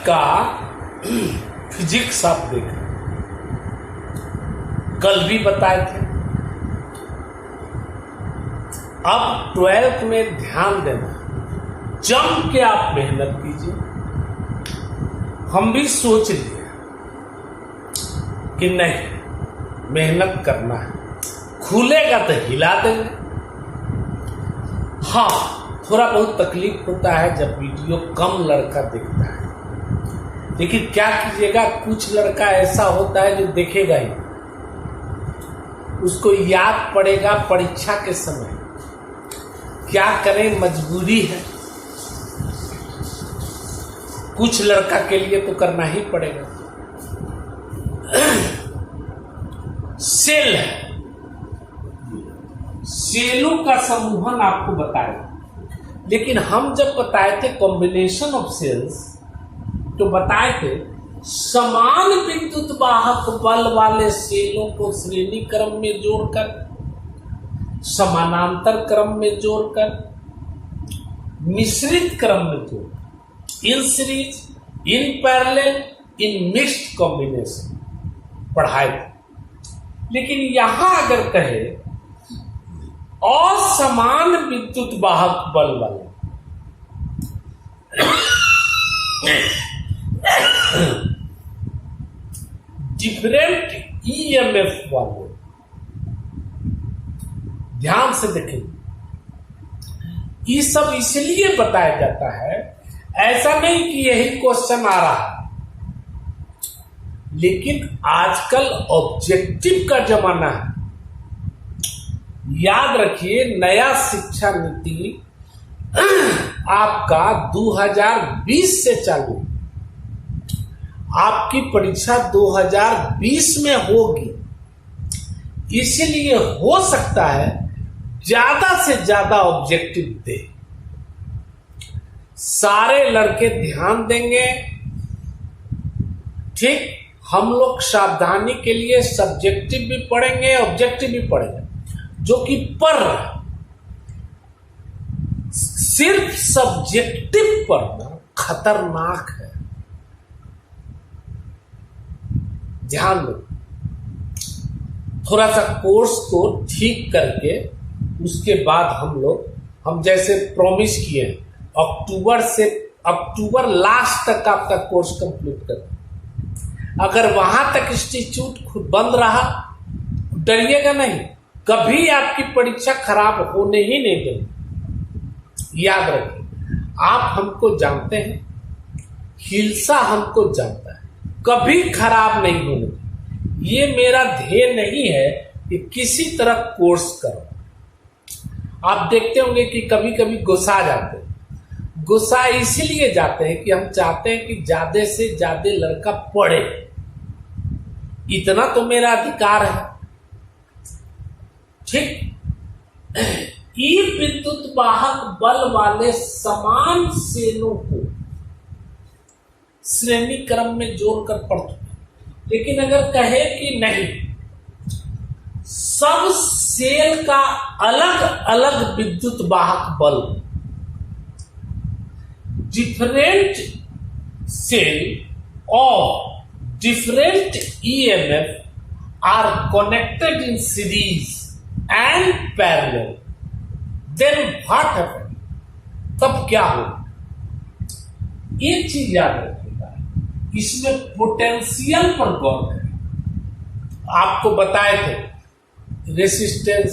का फिजिक्स आप देख, कल भी बताए थे। अब 12th में ध्यान देना, जम के आप मेहनत कीजिए। हम भी सोच लिए कि नहीं, मेहनत करना है, खुलेगा तो हिला देंगे। हाँ, थोड़ा बहुत तकलीफ होता है जब वीडियो कम लड़का देखता है, लेकिन क्या कीजिएगा, कुछ लड़का ऐसा होता है जो देखेगा ही, उसको याद पड़ेगा परीक्षा के समय। क्या करें, मजबूरी है। कुछ लड़का के लिए तो करना ही पड़ेगा। सेल है, सेलों का समूहन आपको बताया, लेकिन हम जब बताए थे कॉम्बिनेशन ऑफ सेल्स तो बताए थे समान विद्युत वाहक बल वाले सेलों को श्रेणी क्रम में जोड़कर, समानांतर क्रम में जोड़कर, मिश्रित क्रम में जोड़कर, in series, in parallel, in mixed combination पढ़ाए थे। लेकिन यहां अगर कहे असमान विद्युत वाहक बल वाले, डिफरेंट ईएमएफ वाले, ध्यान से देखें, ये सब इसलिए बताया जाता है, ऐसा नहीं कि यही क्वेश्चन आ रहा है, लेकिन आजकल ऑब्जेक्टिव का जमाना है। याद रखिए, नया शिक्षा नीति आपका 2020 से चालू, आपकी परीक्षा 2020 में होगी, इसलिए हो सकता है ज्यादा से ज्यादा ऑब्जेक्टिव दे। सारे लड़के ध्यान देंगे, ठीक। हम लोग सावधानी के लिए सब्जेक्टिव भी पढ़ेंगे, ऑब्जेक्टिव भी पढ़ेंगे, जो कि पढ़ रहा, सिर्फ सब्जेक्टिव पढ़ना खतरनाक है। ध्यान दो, थोड़ा सा कोर्स को ठीक करके उसके बाद हम जैसे प्रॉमिस किए हैं, अक्टूबर लास्ट तक आपका कोर्स कंप्लीट कर। अगर वहां तक इंस्टीट्यूट बंद रहा, डरिएगा नहीं, कभी आपकी परीक्षा खराब होने ही नहीं देंगे। याद रखिए, आप हमको जानते हैं, हिलसा हमको जानता है, कभी खराब नहीं होने देंगे। ये मेरा ध्येय नहीं है कि किसी तरह कोर्स करो। आप देखते होंगे कि कभी कभी गुस्सा जाते हैं। गुस्सा इसलिए जाते हैं कि हम चाहते हैं कि ज्यादा से ज्यादा लड़का पढ़े, इतना तो मेरा अधिकार है, ठीक। ई विद्युत वाहक बल वाले समान सेलों को श्रेणी क्रम में जोड़कर पढ़ चुके। लेकिन अगर कहे कि नहीं, सब सेल का अलग अलग विद्युत वाहक बल, different cell of different EMF are connected in series and parallel, then what happens? तब क्या होगा? एक चीज याद रखिएगा, इसमें पोटेंशियल पर गौर करें। आपको बताए थे रेसिस्टेंस,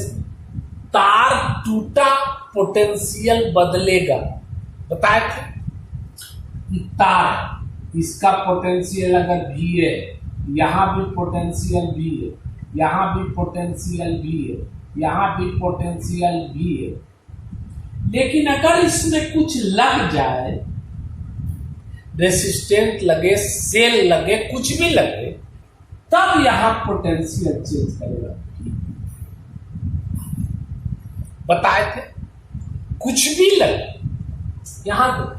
तार टूटा पोटेंशियल बदलेगा, बताए थे। तार, इसका पोटेंशियल अगर भी है, यहां भी पोटेंशियल भी है, यहां भी पोटेंशियल भी है, यहां भी पोटेंशियल भी है, लेकिन अगर इसमें कुछ लग जाए, रेसिस्टेंट लगे, सेल लगे, कुछ भी लगे, तब यहां पोटेंशियल चेंज करेगा। बताए थे, कुछ भी लगे, यहां तो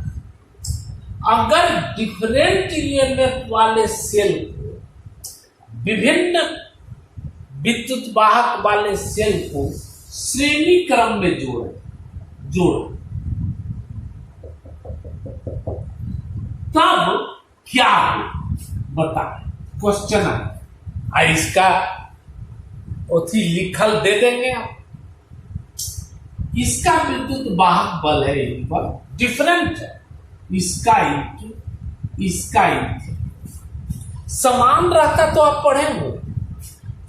अगर डिफरेंट ईएमएफ वाले सेल को विभिन्न विद्युत वाहक वाले सेल को श्रेणी क्रम में जोड़े, तब क्या हो बता, क्वेश्चन है इसका उथी लिखल दे देंगे आप। इसका विद्युत वाहक बल है पर डिफरेंट है, इसका इंटू इसका इंटू समान रहता तो आप पढ़े हो।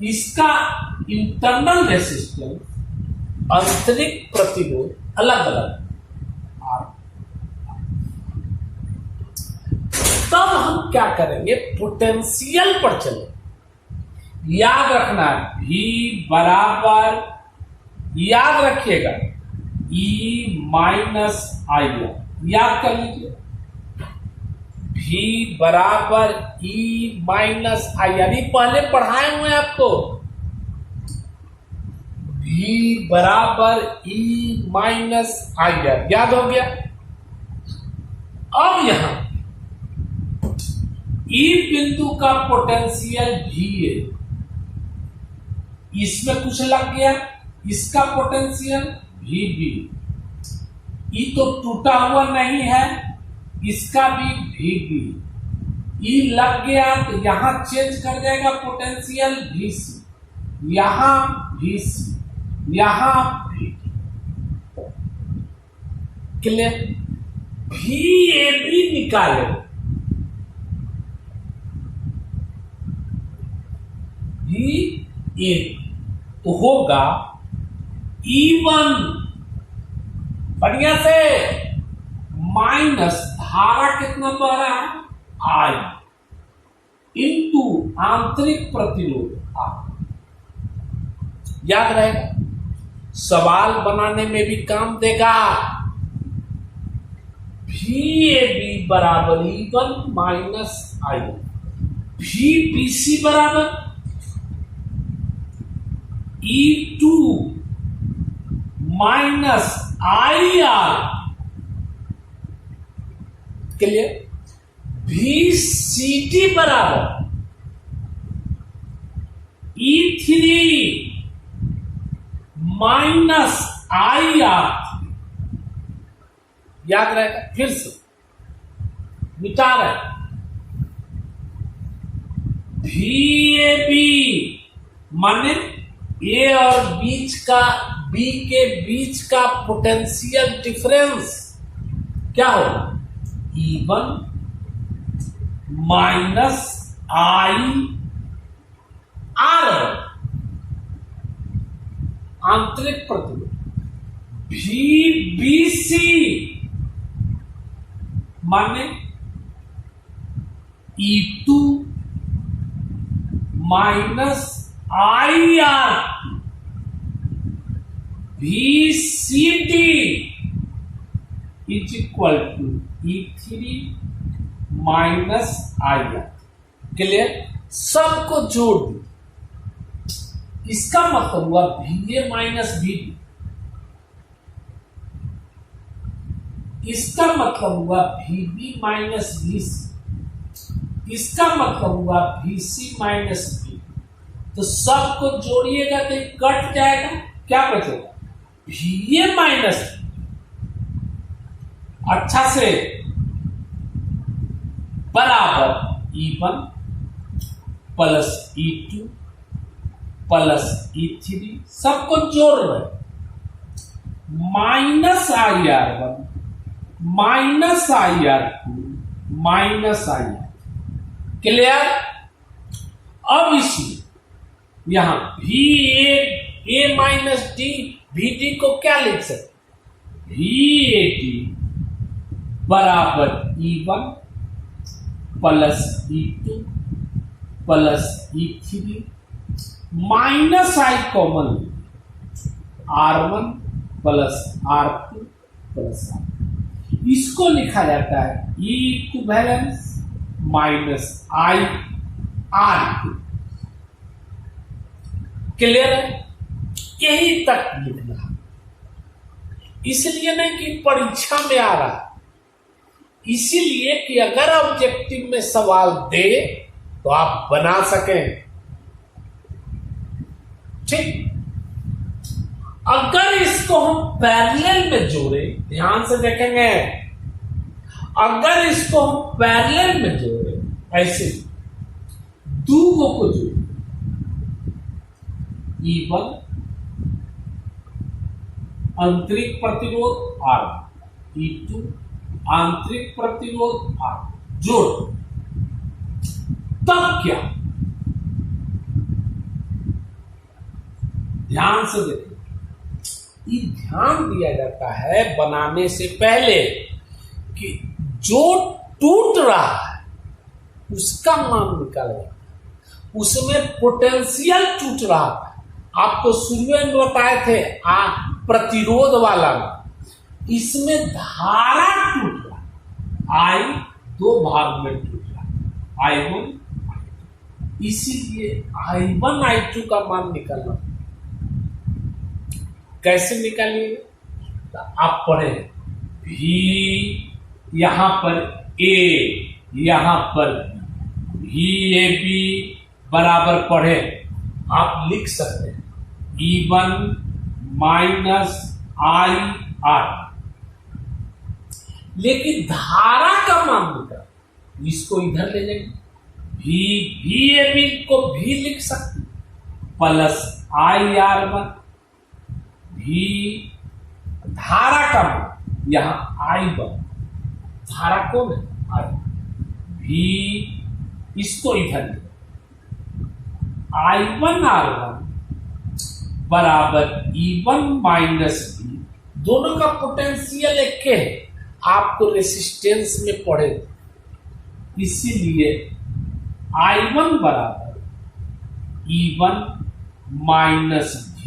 इसका इंटरनल रेसिस्टेंस आंतरिक प्रतिरोध अलग अलग, तब हम क्या करेंगे, पोटेंशियल पर चले। याद रखना V बराबर, याद रखिएगा E माइनस आई, याद कर लीजिए V बराबर E माइनस आई, यानी पहले पढ़ाए हुए आपको। V बराबर E माइनस आई, याद हो गया। अब यहां E बिंदु का पोटेंशियल V है, इसमें कुछ लग गया, इसका पोटेंशियल VB, E तो टूटा हुआ नहीं है, इसका भी VB, E लग गया तो यहां चेंज कर जाएगा पोटेंशियल VC, यहां VC, यहां VB। क्लियर? VAB निकाले, VAB तो होगा E1 बढ़िया से माइनस धारा कितना बह रहा है I इंटू आंतरिक प्रतिरोध R। याद रहेगा, सवाल बनाने में भी काम देगा। VAB बराबर E1 माइनस I, VBC बराबर E2 minus IR। Clear? VCD बराबर E3 माइनस IR। याद रहेगा, फिर से मिटा रहे। VAB माने ए और बीच का, बी के बीच का पोटेंशियल डिफरेंस क्या होगा, E1 माइनस IR, आंतरिक प्रतिरोध। VBC माने E2 minus IR। VCD is equal to E3 minus IR। Clear? सबको जोड़ दो, इसका मतलब हुआ VA माइनस VB, इसका मतलब हुआ VB माइनस VC, इसका मतलब हुआ VC माइनस VB। तो सबको जोड़िएगा तो कट जाएगा, क्या बचेगा, VA माइनस, अच्छा से बराबर E1 plus E2 plus E3, सबको जोड़ रहे, minus IR1 minus IR2 minus IR। Clear? अब इसमें यहां VA माइनस D, VD को क्या लिख सकते, VAD बराबर E1 plus E2 plus E3 minus I common, R1 plus R2 plus R। इसको लिखा जाता है E equivalence minus I R2। Clear है? यही तक लिखना, इसलिए नहीं कि परीक्षा में आ रहा, इसीलिए कि अगर ऑब्जेक्टिव में सवाल दे तो आप बना सकें। ठीक, अगर इसको हम पैरेलल में जोड़े, ध्यान से देखेंगे, अगर इसको हम पैरेलल में जोड़े ऐसे दो को जो E1 आंतरिक प्रतिरोध R, E2 आंतरिक प्रतिरोध R जोड़, तब क्या, ध्यान से देखो, ये ध्यान दिया जाता है बनाने से पहले कि जो टूट रहा है उसका मान निकालेगा, उसमें पोटेंशियल टूट रहा था। आपको शुरू में बताए थे प्रतिरोध वाला में, इसमें धारा टूट रहा, आई दो भाग में टूट रहा, I1 इसीलिए I1 I2 का मान निकालना। कैसे निकालिए, तो आप पढ़े भी यहां पर A यहां पर VAB बराबर पढ़े, आप लिख सकते हैं E1 माइनस IR, लेकिन धारा का मान निकाल, इसको इधर ले जाएंगे, VAB को भी लिख सकते प्लस IR1, भी धारा का मान यहां I1, धारा कौन है I, भी इसको इधर ले, I1 R1 बराबर E1 माइनस V, दोनों का पोटेंशियल एक है, आपको रेसिस्टेंस में पढ़े, इसीलिए I1 बराबर E1 माइनस V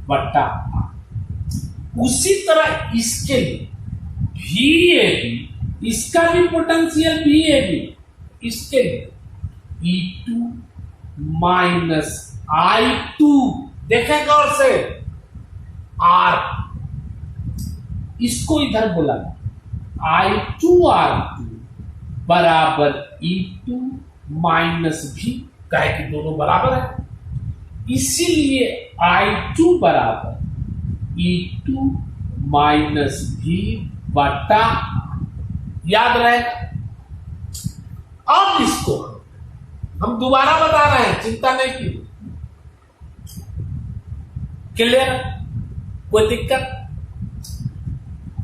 बटा R। उसी तरह इसके लिए VAB, इसका भी पोटेंशियल VAB, इसके लिए E2 माइनस I2, देखें गौर से, R इसको इधर बोला I2 R2 बराबर E2 माइनस V, कहे कि दोनों बराबर है, इसीलिए I2 बराबर E2 माइनस V बटा, याद रहेगा। अब इसको हम दोबारा बता रहे हैं, चिंता नहीं की, क्लियर, कोई दिक्कत।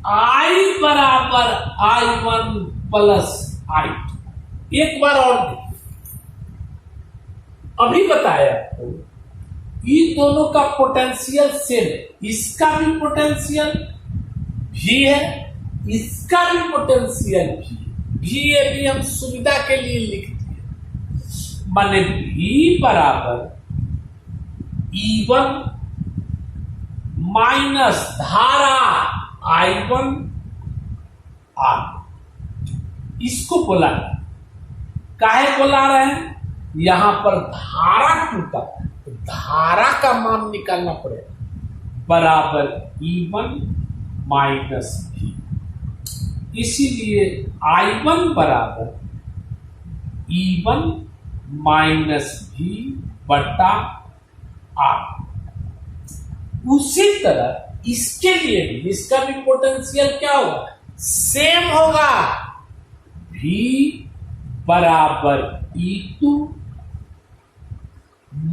I बराबर I1 प्लस I2, एक बार और अभी बताया आपको, ये दोनों का पोटेंशियल सेम है, इसका भी पोटेंशियल भी है, इसका भी पोटेंशियल भी है, ये भी हम सुविधा के लिए लिख दिए, माने V बराबर E1 माइनस धारा I1 R, इसको बोला, काहे बोला रहे हैं, यहां पर धारा टूटा, तो धारा का मान निकालना पड़ेगा, बराबर E1 माइनस V, इसीलिए I1 बराबर E1 माइनस V बटा R। उसी तरह इसके लिए भी, इसका भी पोटेंशियल क्या होगा, सेम होगा, V बराबर E2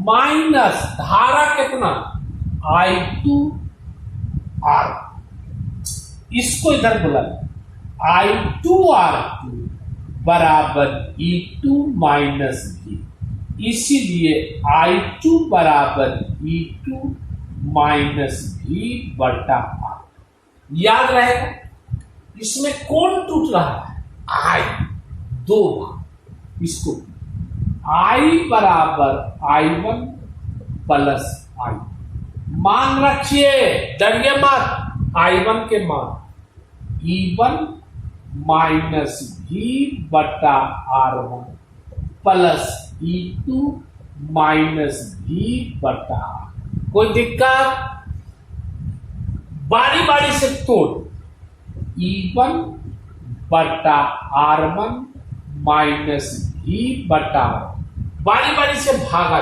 माइनस धारा कितना I2 R, इसको इधर बोला I2 R2 बराबर E2 माइनस V, इसीलिए I2 बराबर E2 माइनस V बटा R, याद रहेगा। इसमें कौन टूट रहा है, I, दो भाग, इसको I बराबर I1 प्लस I, मान रखिए, डरिए मत, I1 के मान E1 माइनस V बटा R1 plus E2 minus V बटा R। कोई दिक्कत, बारी बारी से तोड़, E1 बटा R1 माइनस V बटा R, बारी बारी से भागा,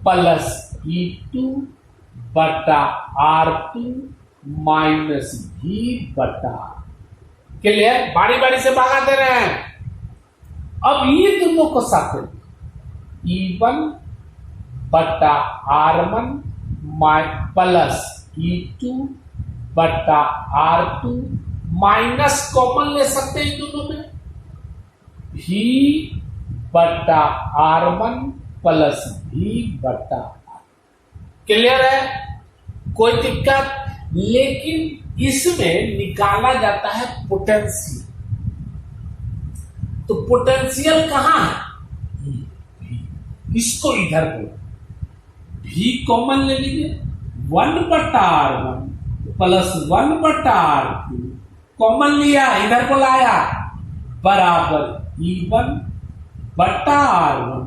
प्लस E2 बटा R2 माइनस V बटा, क्लियर, बारी बारी से भागा दे रहे हैं। अब ये दोनों को साथ में E1 बटा R1 प्लस E2 बटा R2 माइनस कॉमन ले सकते हैं दोनों में V बटा R1 प्लस V बटा R। क्लियर है? कोई दिक्कत? लेकिन इसमें निकाला जाता है पोटेंशियल। तो पोटेंशियल कहां है? इसको इधर बोलो, V कॉमन ले लीजिए, 1 बटा R1 प्लस 1 बटा R2 कॉमन लिया, इधर को लाया, बराबर E1 बटा R1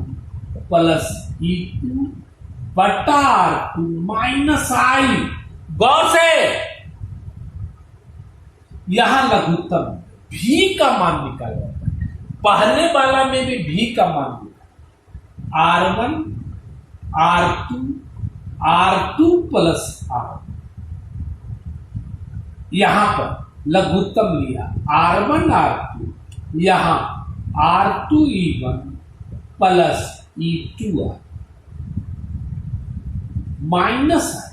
प्लस E2 बटा R2 माइनस I। गौर से यहां लघुत्तम V का मान निकाला, पहले वाला में भी V का मान निकाला, R1 R2 R2 plus R। यहां पर लघुत्तम लिया R1 R2, यहां R2 E1 plus E2 R minus है।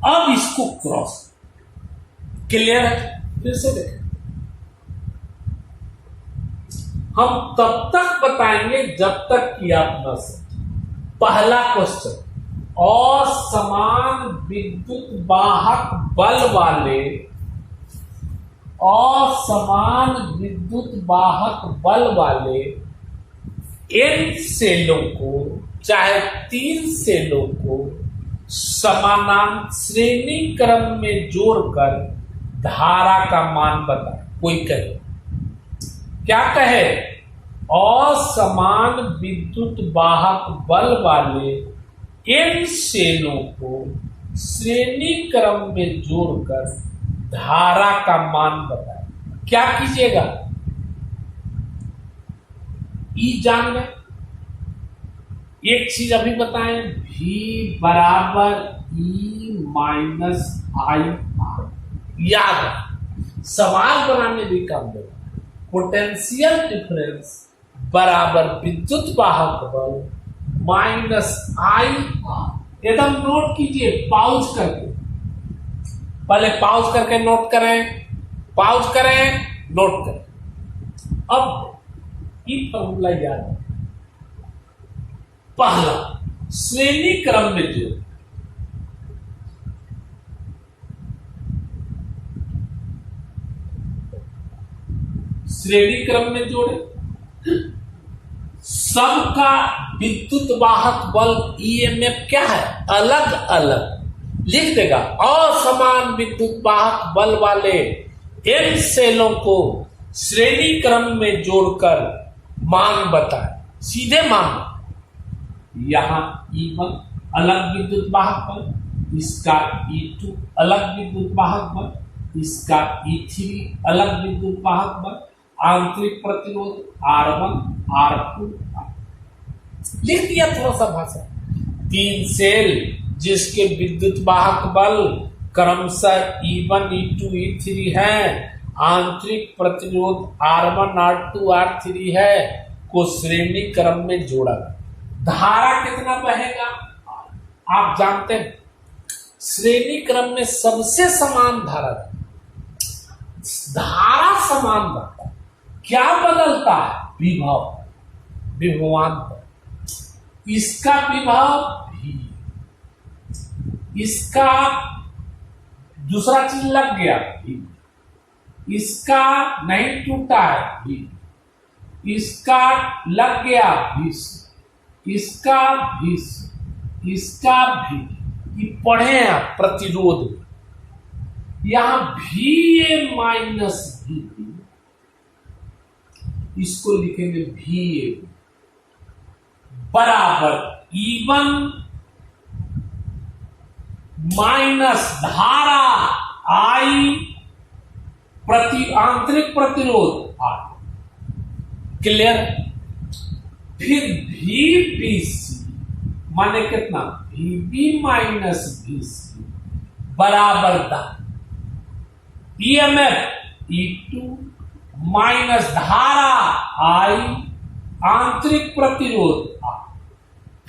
अब इसको क्रॉस। क्लियर है? फिर से देखें, हम तब तक बताएंगे जब तक कि आप न समझें। पहला क्वेश्चन, असमान विद्युत वाहक बल वाले, असमान विद्युत वाहक बल वाले n सेलों को, चाहे 3 सेलों को समानांतर श्रेणी क्रम में जोड़कर धारा का मान बताए। कोई कहे, क्या कहे? असमान विद्युत वाहक बल वाले n सेलों को श्रेणी क्रम में जोड़कर धारा का मान बताए। क्या कीजिएगा? E जान गए, एक चीज अभी बताएं, V बराबर E माइनस I R। याद है, सवाल बनाने भी काम देगा। पोटेंशियल डिफरेंस बराबर विद्युत वाहक बल माइनस I R। एकदम नोट कीजिए, पाउज करके, पहले पाउज करके नोट करें, पाउज करें, नोट करें। अब ये फॉर्मूला याद है। पहला, श्रेणी क्रम में जोड़, श्रेणी क्रम में जोड़े, सबका विद्युत वाहक बल EMF क्या है? अलग अलग लिख देगा। असमान विद्युत वाहक बल वाले n सेलों को श्रेणी क्रम में जोड़कर मान बताए। सीधे मान, यहां E1 अलग विद्युत वाहक बल, इसका E2 अलग विद्युत वाहक बल, इसका E3 अलग विद्युत वाहक बल, आंतरिक प्रतिरोध R1 R2 लिख दिया। थोड़ा सा भाषा, 3 सेल जिसके विद्युत वाहक बल क्रमशः E1 E2 E3 है, आंतरिक प्रतिरोध R1 R2 R3 है, को श्रेणी क्रम में जोड़ा। धारा कितना बहेगा आप जानते हैं? श्रेणी क्रम में सबसे समान धारा, धारा समान रहता है। क्या बदलता है? विभव, विभवांतर। इसका विभव V, इसका दूसरा चीज लग गया V, इसका नहीं टूटा है V, इसका लग गया V, इसका भी, इसका भी। ये पढ़े हैं प्रतिरोध में, यहां VA माइनस VB, इसको लिखेंगे VA बराबर E1 माइनस धारा I आंतरिक प्रतिरोध R। क्लियर? फिर VBC माने कितना? VB माइनस VC बराबर EMF E2 माइनस धारा I आंतरिक प्रतिरोध R,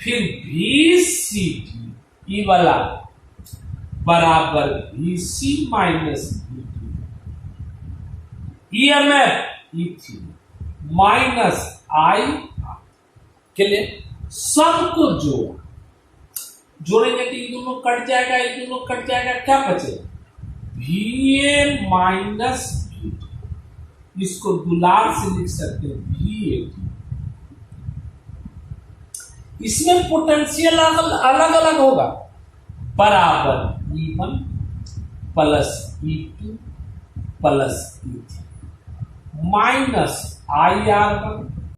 फिर VCT ई वाला बराबर VC minus VT, EMF E3 minus I के लिए सबको जोड़ेंगे तो ये दोनों कट जाएगा, ये दोनों कट जाएगा, क्या बचेगा? VA माइनस VT, इसको दुलार से लिख सकते हैं VAT। इसमें पोटेंशियल अलग अलग होगा, बराबर E1 plus E2 plus E3 minus IR1